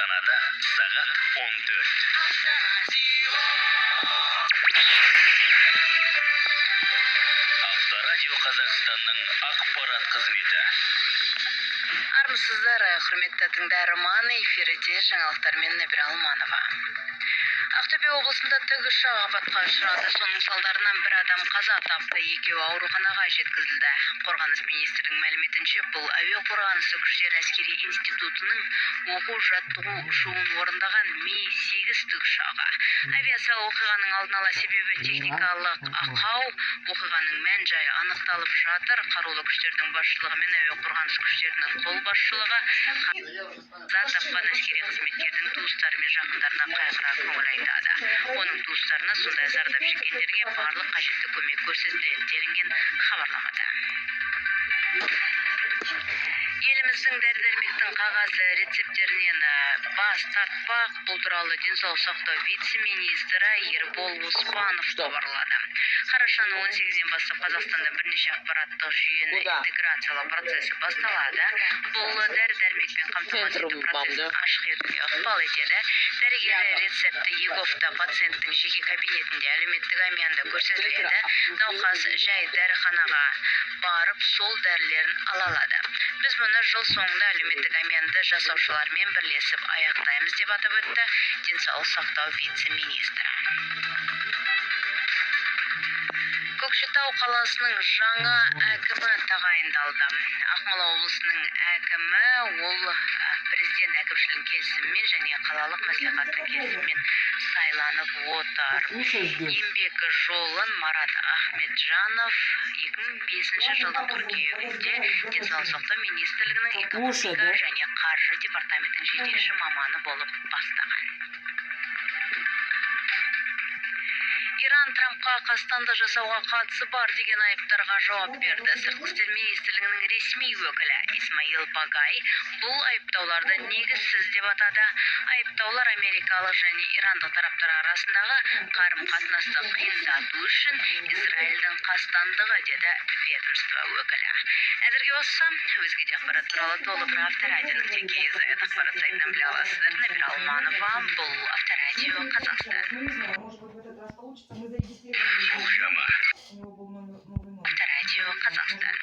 Астанада сағат 14. Авторадио Қазақстанның ақпарат қызметі. Армысыздар, құрметті тыңдарман, эфирде жаңалықтармен Нәбира Алманова. Ақтөбе облысында тікұшақ апатқа ұшырады. Соның салдарынан бір адам қаза тапты, екеуі ауруханаға жеткізілді. Қорғаныс министрінің мәліметінше, бұл әуе қорғанысы күштері әскери институтының оқу-жаттығу ұшуын орындаған Ми-8 тікұшағы. Авиациялық оқиғаның алдын ала себебі техникалық ақау, оқиғаның мән-жайы анықталып жатыр. Қарулы күштердің басшылығы мен әуе қорғаныс күштерінің қолбасшылығы қаза тапқан әскери қызметкердің туыстары мен жақындарына қайғыра көңіл айтады. Оның туыстарына сондай зардап шеккендерге барлық қажетті көмек көрсетіледі делінген хабарламада. Еліміздің дәрі-дәрмектің қағазы рецептерінен бас тартпақ. Бұл туралы денсаулық сақтау вице-министрі Ербол Оспанов хабарлады. Қарашаның 18-ден бастап Қазақстанда бірнеше ақпараттық жүйені интеграциялау процесі басталады. Бұл дәрі-дәрмекпен қамтамасыз ету процесін ашық етуге ықпал етеді. Дәрігер рецепті ЕГОВта пациенттің жеке кабинетінде әлеуметтік әмиянда көрсетіледі. Науқас жай дәріханаға барып сол дәрілерін ала алады. Біз мұны жыл соңында әлеуметтік әмиянды жасаушылармен бірлесіп аяқтаймыз деп атап өтті денсаулық сақтау вице-министрі. Көкшетау қаласының жаңа әкімі тағайындалды. Ақмола облысының әкімі ол президент әкімшілігінің келісімімен және қалалық мәслихаттың келісімімен сайланып отыр. Еңбек жолын Марат Ахметжанов 2005 жылдың қыркүйегінде денсаулық сақтау министрлігінің экономика және қаржы департаментінің жетекші маманы болып бастаған. Иран Трампқа қастандық жасауға қатысы бар деген айыптарға жауап берді. Сыртқы істер министрлігінің ресми өкілі Исмаил Багай бұл айыптауларды негізсіз деп атады. Айыптаулар америкалық және ирандық тараптар арасындағы қарым-қатынасты қиындату үшін Израильдің қастандығы, деді ведомство өкілі. Әзірге осы, өзге де ақпарат туралы толық Авторадионың ТКЗ ақпарат сайтынан біле аласыздар. Нәбира Алманова, бұл Авторадио Қазақстан. Авторадио Қазақстан.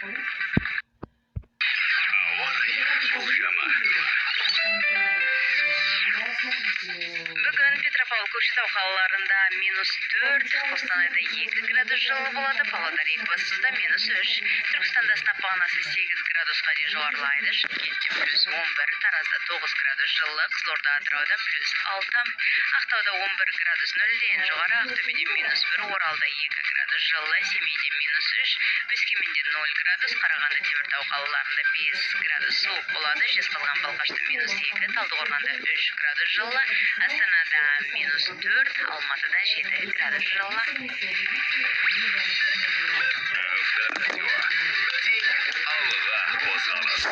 Бүгін Петропавл, Көкшетау қалаларында -4, Қостанайда 2 градус жылы болады, Павлодар Екібастұзда -3, Түркістанда сынап бағанасы 8 градусқа дейін жоғарылайды, Шымкентте +11, Таразда 9 градус жылы, Қызылорда Атырауда +6, Ақтауда 11 градус 0-ден жоғары, Ақтөбеде -1, Оралда 2 градус жылы, Семейде -3, Өскеменде 0 градус, Қарағанды, Теміртау қалаларында 5 градус суық болады, Жезқазған, Балқашта -2, Талдықорғанда 3 градус жылы, Астанада -4, Алматыда 7 градус жылы. Авторадио. Тек алға қозғалыс.